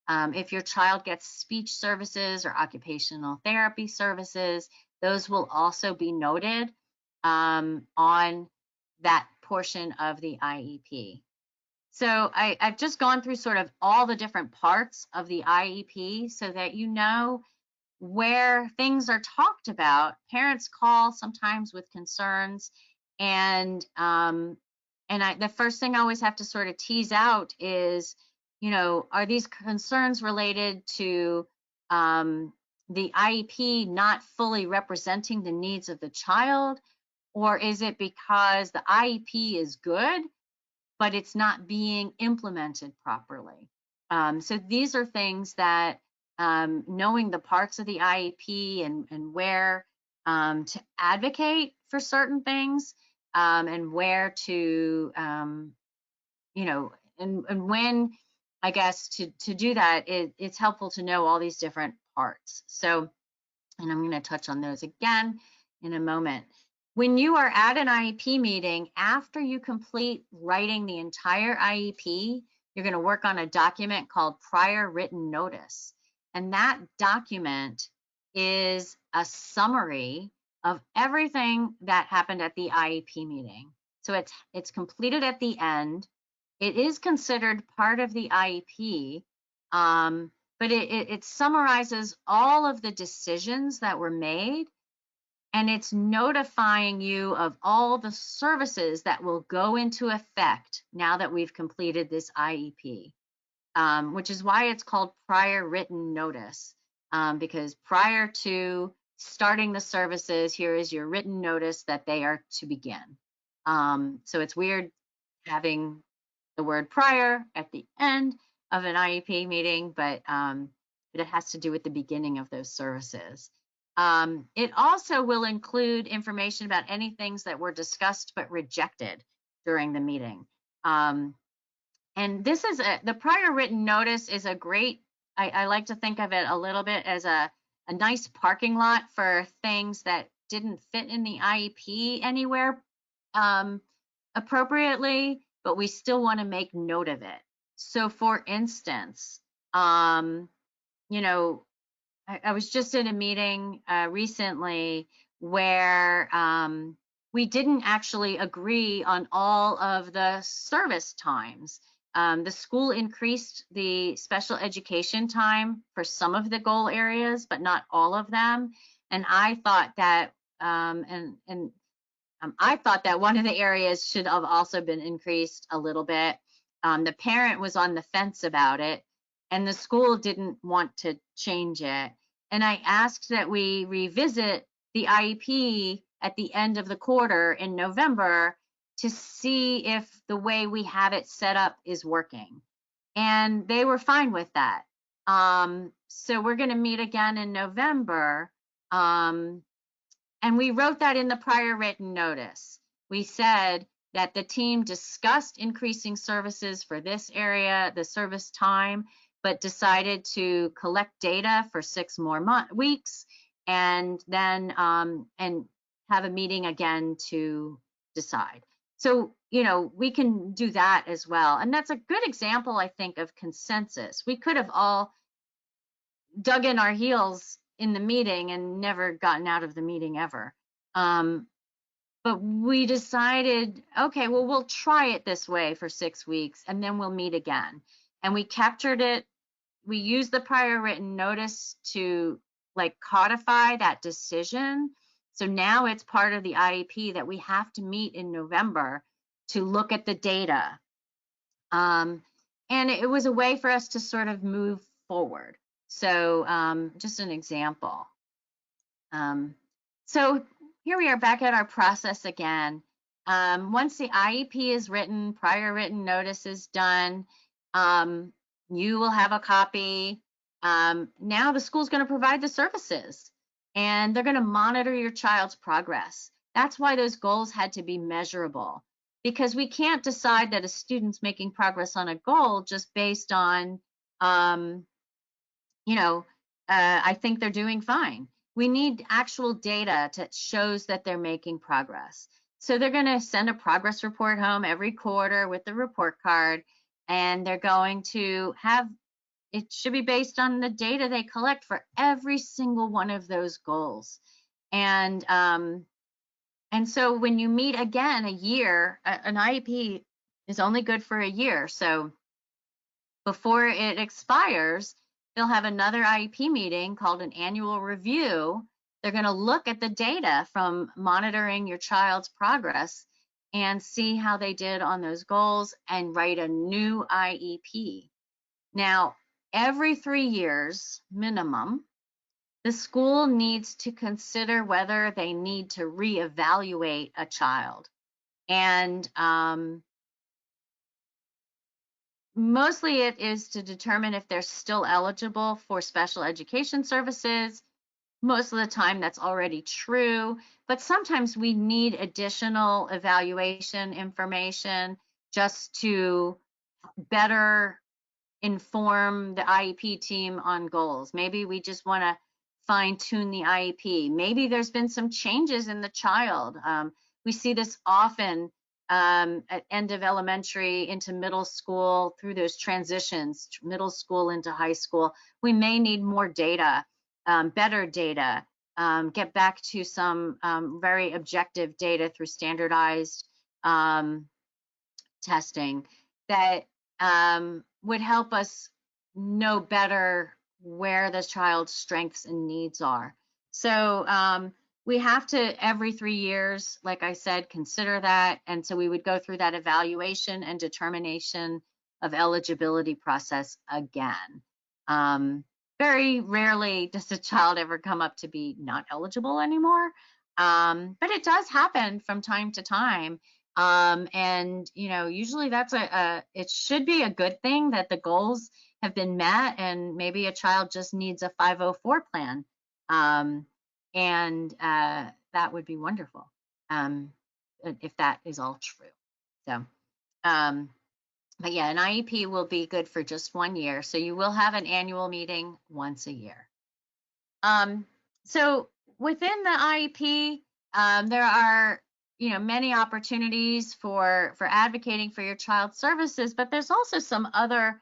If your child gets speech services or occupational therapy services, those will also be noted on that portion of the IEP. So I've just gone through sort of all the different parts of the IEP so that you know where things are talked about. Parents call sometimes with concerns, and the first thing I always have to sort of tease out is, are these concerns related to the IEP not fully representing the needs of the child, or is it because the IEP is good, but it's not being implemented properly? So these are things that knowing the parts of the IEP and where to advocate for certain things, and where to, and when, I guess, to do that, it's helpful to know all these different parts. So, and I'm going to touch on those again in a moment. When you are at an IEP meeting, after you complete writing the entire IEP, you're going to work on a document called prior written notice. And that document is a summary of everything that happened at the IEP meeting. So it's completed at the end. It is considered part of the IEP, but it summarizes all of the decisions that were made, and it's notifying you of all the services that will go into effect now that we've completed this IEP, which is why it's called prior written notice, because prior to starting the services, here is your written notice that they are to begin. So it's weird having the word prior at the end of an IEP meeting, but it has to do with the beginning of those services. It also will include information about any things that were discussed but rejected during the meeting. And this is the prior written notice is a great, I like to think of it a little bit as a nice parking lot for things that didn't fit in the IEP anywhere appropriately, but we still want to make note of it. So for instance, I was just in a meeting recently where we didn't actually agree on all of the service times. The school increased the special education time for some of the goal areas, but not all of them. And I thought that, I thought that one of the areas should have also been increased a little bit. The parent was on the fence about it, and the school didn't want to change it. And I asked that we revisit the IEP at the end of the quarter in November to see if the way we have it set up is working. And they were fine with that. So we're going to meet again in November. And we wrote that in the prior written notice. We said that the team discussed increasing services for this area, the service time, but decided to collect data for 6 more weeks, and then and have a meeting again to decide. So, we can do that as well. And that's a good example, I think, of consensus. We could have all dug in our heels in the meeting and never gotten out of the meeting ever. But we decided, okay, well, we'll try it this way for 6 weeks, and then we'll meet again. And we captured it. We used the prior written notice to codify that decision. So now it's part of the IEP that we have to meet in November to look at the data. And it was a way for us to sort of move forward. So just an example. So here we are back at our process again. Once the IEP is written, prior written notice is done, you will have a copy. Now the school's going to provide the services and they're going to monitor your child's progress. That's why those goals had to be measurable, because we can't decide that a student's making progress on a goal just based on, I think they're doing fine. We need actual data that shows that they're making progress. So they're going to send a progress report home every quarter with the report card, and they're going to have, it should be based on the data they collect for every single one of those goals. And so when you meet again a year, an IEP is only good for a year. So before it expires, they'll have another IEP meeting called an annual review. They're going to look at the data from monitoring your child's progress and see how they did on those goals and write a new IEP. Now, every 3 years minimum, the school needs to consider whether they need to reevaluate a child. And mostly it is to determine if they're still eligible for special education services. Most of the time that's already true, but sometimes we need additional evaluation information just to better inform the IEP team on goals. Maybe we just want to fine tune the IEP. Maybe there's been some changes in the child. We see this often at end of elementary into middle school through those transitions, middle school into high school. We may need more data, better data, get back to some very objective data through standardized testing that would help us know better where the child's strengths and needs are. So we have to, every 3 years, like I said, consider that. And so we would go through that evaluation and determination of eligibility process again. Very rarely does a child ever come up to be not eligible anymore, but it does happen from time to time. And usually that's it should be a good thing that the goals have been met, and maybe a child just needs a 504 plan. And that would be wonderful if that is all true. So, but yeah, an IEP will be good for just 1 year. So you will have an annual meeting once a year. So within the IEP, there are many opportunities for advocating for your child's services, but there's also some other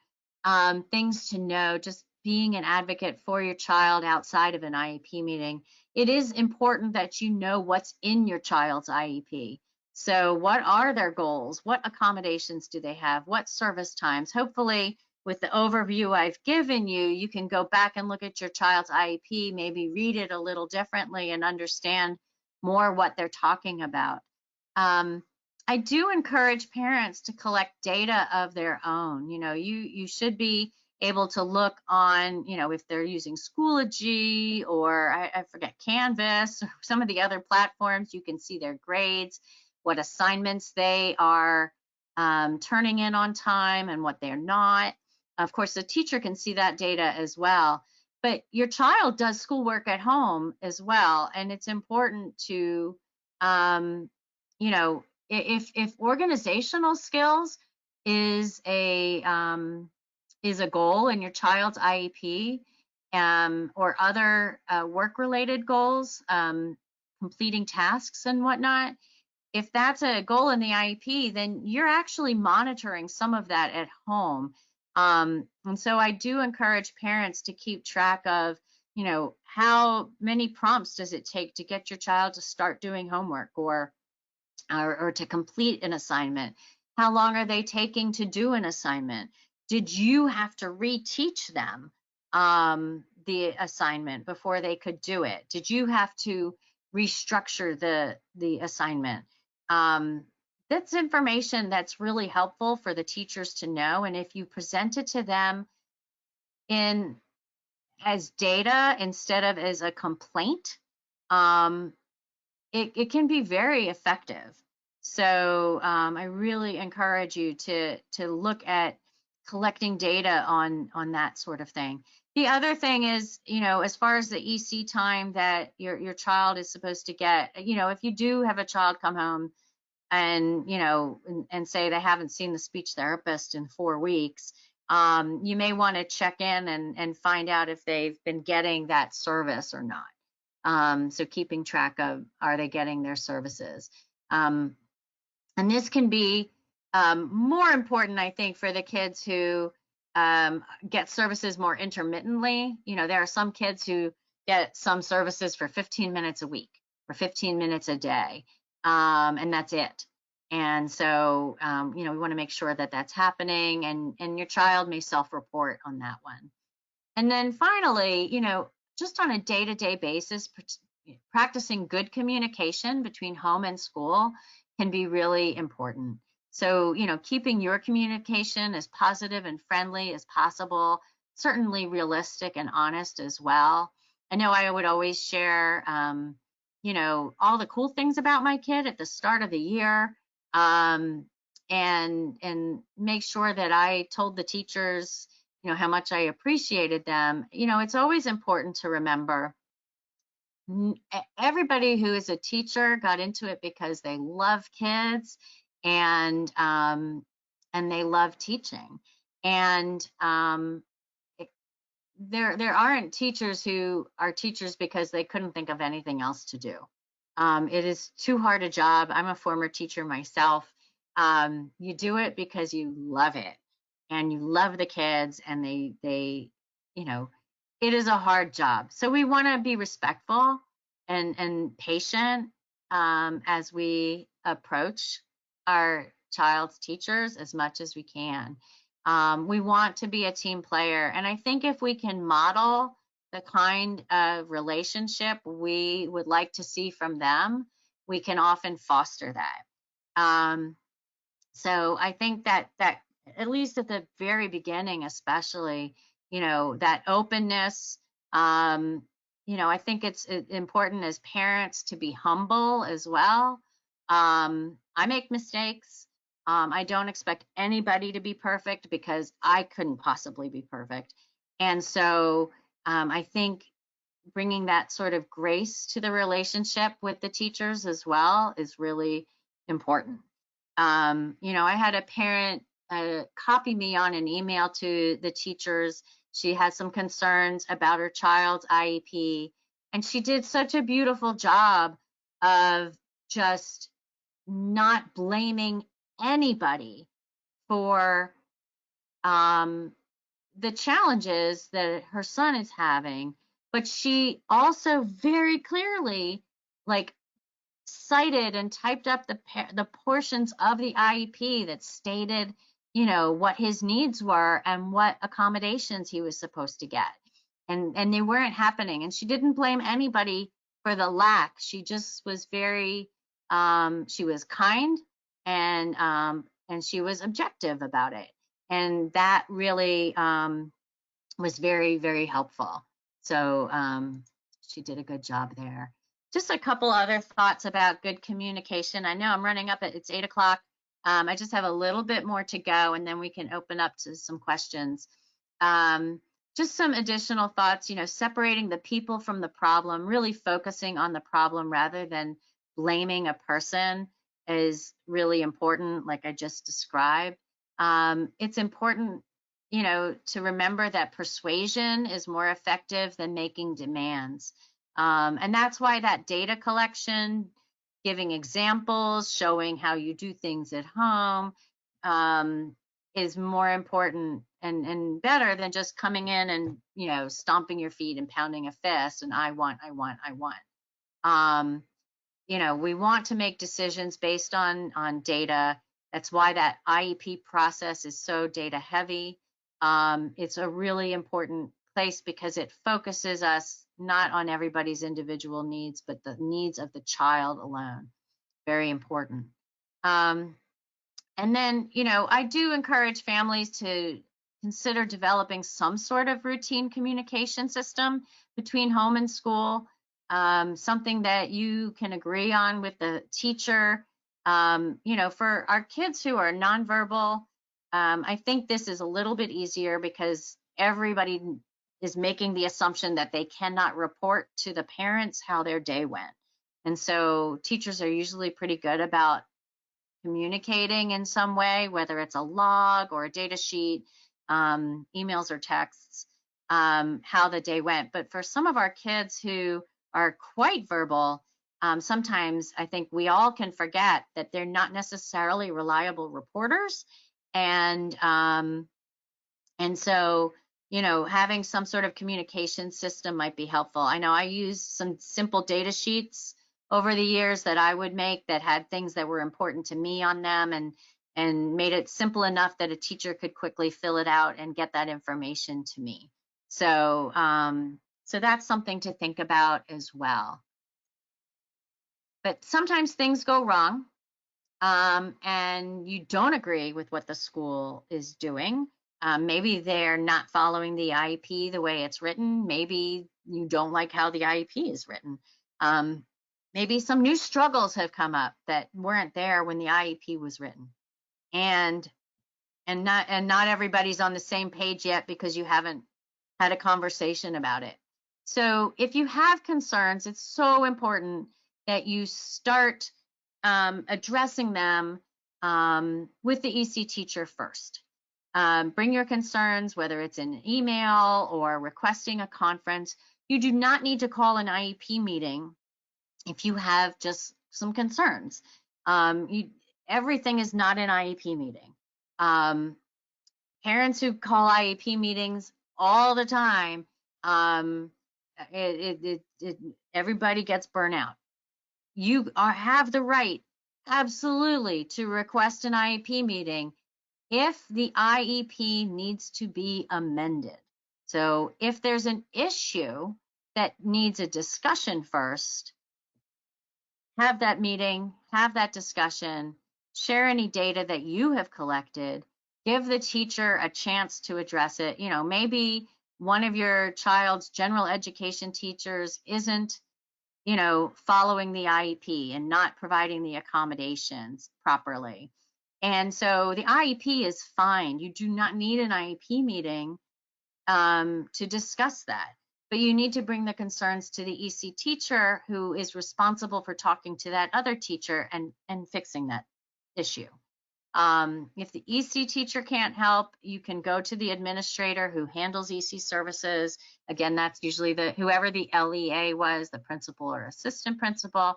things to know. Just being an advocate for your child outside of an IEP meeting, it is important that you know what's in your child's IEP. So what are their goals? What accommodations do they have? What service times? Hopefully, with the overview I've given you, you can go back and look at your child's IEP, maybe read it a little differently and understand more what they're talking about. I do encourage parents to collect data of their own. You should be able to look on, if they're using Schoology or I forget, Canvas or some of the other platforms, you can see their grades, what assignments they are turning in on time and what they're not. Of course, the teacher can see that data as well, but your child does schoolwork at home as well. And it's important to, if organizational skills is a goal in your child's IEP, or other work-related goals, completing tasks and whatnot, if that's a goal in the IEP, then you're actually monitoring some of that at home. And so I do encourage parents to keep track of, how many prompts does it take to get your child to start doing homework or to complete an assignment? How long are they taking to do an assignment? Did you have to reteach them the assignment before they could do it? Did you have to restructure the assignment. That's information that's really helpful for the teachers to know. And if you present it to them in as data instead of as a complaint, um, it can be very effective. So I really encourage you to look at collecting data on that sort of thing. The other thing is, as far as the EC time that your child is supposed to get, if you do have a child come home and and say they haven't seen the speech therapist in 4 weeks, you may want to check in and find out if they've been getting that service or not. So keeping track of, are they getting their services? And this can be more important, I think, for the kids who get services more intermittently. There are some kids who get some services for 15 minutes a week or 15 minutes a day, and that's it. And so, we want to make sure that that's happening, and your child may self-report on that one. And then finally, just on a day-to-day basis, practicing good communication between home and school can be really important. So, keeping your communication as positive and friendly as possible, certainly realistic and honest as well. I know I would always share, all the cool things about my kid at the start of the year, and make sure that I told the teachers, how much I appreciated them. It's always important to remember everybody who is a teacher got into it because they love kids and they love teaching. And there aren't teachers who are teachers because they couldn't think of anything else to do. It is too hard a job. I'm a former teacher myself. You do it because you love it and you love the kids, and they it is a hard job. So we want to be respectful and patient as we approach our child's teachers as much as we can. We want to be a team player, and I think if we can model the kind of relationship we would like to see from them, we can often foster that. So I think that at least at the very beginning, especially, that openness, I think it's important as parents to be humble as well. I make mistakes. I don't expect anybody to be perfect because I couldn't possibly be perfect. And so I think bringing that sort of grace to the relationship with the teachers as well is really important. I had a parent copy me on an email to the teachers. She had some concerns about her child's IEP, and she did such a beautiful job of just not blaming anybody for the challenges that her son is having, but she also very clearly, like, cited and typed up the portions of the IEP that stated, what his needs were and what accommodations he was supposed to get. And they weren't happening. And she didn't blame anybody for the lack. She just was very, she was kind, and she was objective about it. And that really was very, very helpful. So she did a good job there. Just a couple other thoughts about good communication. I know I'm running up it's 8 o'clock. I just have a little bit more to go, and then we can open up to some questions. Just some additional thoughts, separating the people from the problem, really focusing on the problem rather than blaming a person is really important, like I just described. It's important, to remember that persuasion is more effective than making demands. And that's why that data collection, giving examples, showing how you do things at home, is more important and better than just coming in and, stomping your feet and pounding a fist and I want. We want to make decisions based on data. That's why that IEP process is so data heavy. It's a really important place because it focuses us not on everybody's individual needs, but the needs of the child alone. Very important. And then, I do encourage families to consider developing some sort of routine communication system between home and school, something that you can agree on with the teacher. For our kids who are nonverbal, I think this is a little bit easier because everybody is making the assumption that they cannot report to the parents how their day went. And so teachers are usually pretty good about communicating in some way, whether it's a log or a data sheet, emails or texts, how the day went. But for some of our kids who are quite verbal, sometimes I think we all can forget that they're not necessarily reliable reporters. And so, having some sort of communication system might be helpful. I know I use some simple data sheets over the years that I would make that had things that were important to me on them, and made it simple enough that a teacher could quickly fill it out and get that information to me. So, so that's something to think about as well. But sometimes things go wrong, and you don't agree with what the school is doing. Maybe they're not following the IEP the way it's written. Maybe you don't like how the IEP is written. Maybe some new struggles have come up that weren't there when the IEP was written. And not everybody's on the same page yet because you haven't had a conversation about it. So if you have concerns, it's so important that you start addressing them with the EC teacher first. Bring your concerns, whether it's in an email or requesting a conference. You do not need to call an IEP meeting if you have just some concerns. Everything is not an IEP meeting. Parents who call IEP meetings all the time, everybody gets burnout. You have the right, absolutely, to request an IEP meeting if the IEP needs to be amended. So if there's an issue that needs a discussion first, have that meeting, have that discussion, share any data that you have collected, give the teacher a chance to address it. Maybe one of your child's general education teachers isn't, following the IEP and not providing the accommodations properly. And so the IEP is fine. You do not need an IEP meeting to discuss that. But you need to bring the concerns to the EC teacher who is responsible for talking to that other teacher and fixing that issue. If the EC teacher can't help, you can go to the administrator who handles EC services. Again, that's usually whoever the LEA was, the principal or assistant principal,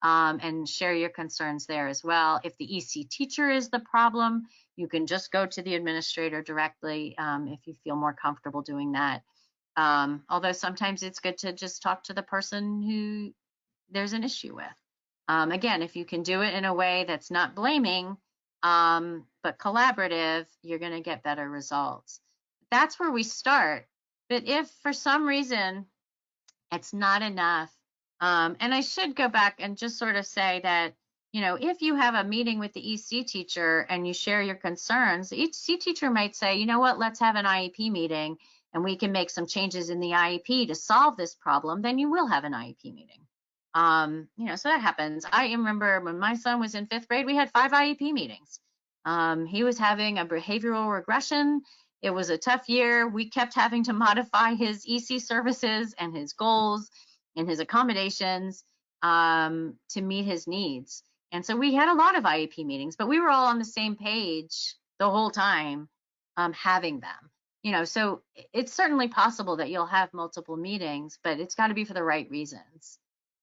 and share your concerns there as well. If the EC teacher is the problem, you can just go to the administrator directly if you feel more comfortable doing that. Although sometimes it's good to just talk to the person who there's an issue with. Again, if you can do it in a way that's not blaming, but collaborative, you're going to get better results. That's where we start. But if for some reason it's not enough, and I should go back and just sort of say that, if you have a meeting with the EC teacher and you share your concerns, the EC teacher might say, you know what, let's have an IEP meeting and we can make some changes in the IEP to solve this problem, then you will have an IEP meeting. So that happens. I remember when my son was in 5th grade, we had 5 IEP meetings. He was having a behavioral regression. It was a tough year. We kept having to modify his EC services and his goals and his accommodations to meet his needs. And so we had a lot of IEP meetings, but we were all on the same page the whole time having them. So it's certainly possible that you'll have multiple meetings, but it's got to be for the right reasons.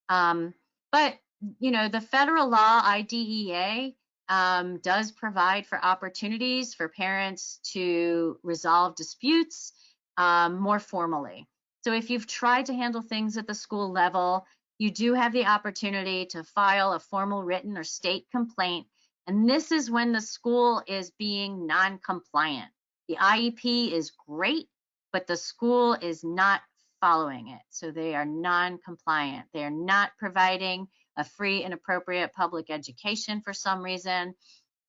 But the federal law IDEA does provide for opportunities for parents to resolve disputes more formally. So if you've tried to handle things at the school level, you do have the opportunity to file a formal written or state complaint. And this is when the school is being non-compliant. The IEP is great. but the school is not following it. So they are non-compliant. They are not providing a free and appropriate public education for some reason.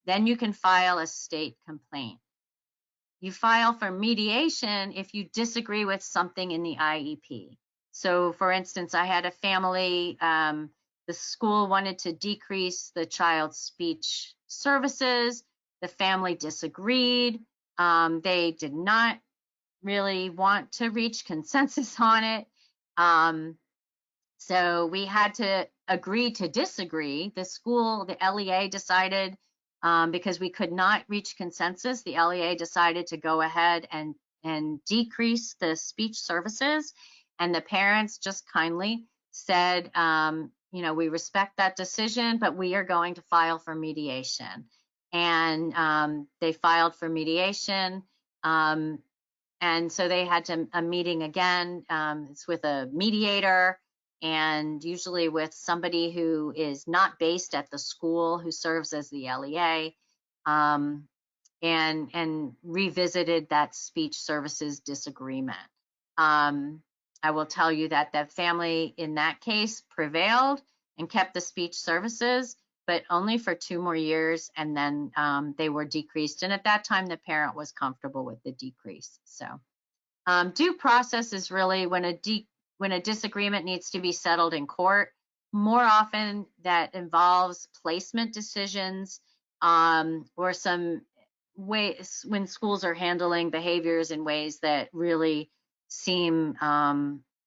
Then you can file a state complaint. You file for mediation if you disagree with something in the IEP. So for instance, I had a family, the school wanted to decrease the child's speech services. The family disagreed. They did not really want to reach consensus on it. So we had to agree to disagree. The school, the LEA decided, because we could not reach consensus, the LEA decided to go ahead and decrease the speech services. And the parents just kindly said, we respect that decision, but we are going to file for mediation. And they filed for mediation. And so they had a meeting again. It's with a mediator, and usually with somebody who is not based at the school, who serves as the LEA, and revisited that speech services disagreement. I will tell you that that family in that case prevailed and kept the speech services, but only for 2 more years, and then they were decreased. And at that time, the parent was comfortable with the decrease. So due process is really when a disagreement needs to be settled in court. More often that involves placement decisions, or some ways when schools are handling behaviors in ways that really seem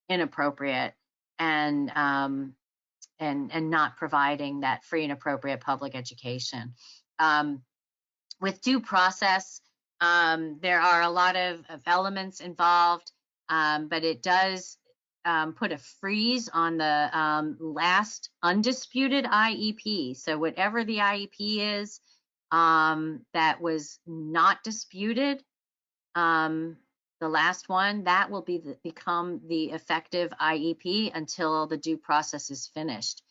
inappropriate and not providing that free and appropriate public education. With due process, there are a lot of elements involved, but it does put a freeze on the last undisputed IEP. So whatever the IEP is that was not disputed, the last one, that will become the effective IEP until the due process is finished.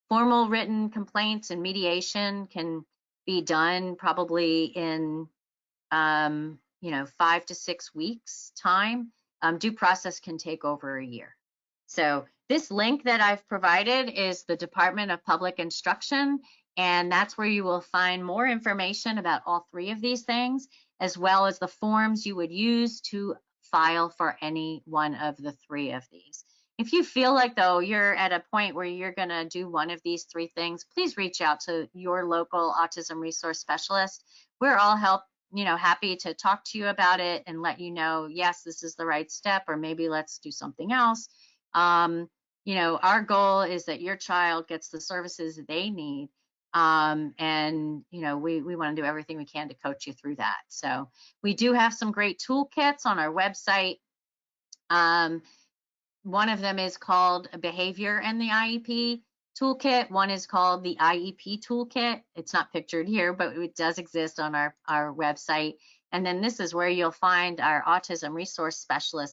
Formal written complaints and mediation can be done probably in 5 to 6 weeks time. Due process can take over a year. So this link that I've provided is the Department of Public Instruction, and that's where you will find more information about all 3 of these things, as well as the forms you would use to file for any one of the 3 of these. If you feel like, though, you're at a point where you're going to do one of these 3 things, please reach out to your local autism resource specialist. We're all happy to talk to you about it and let you know, yes, this is the right step, or maybe let's do something else. Our goal is that your child gets the services that they need. And we want to do everything we can to coach you through that. So we do have some great toolkits on our website. One of them is called Behavior and the IEP Toolkit. One is called the IEP Toolkit. It's not pictured here, but it does exist on our website. And then this is where you'll find our autism resource specialist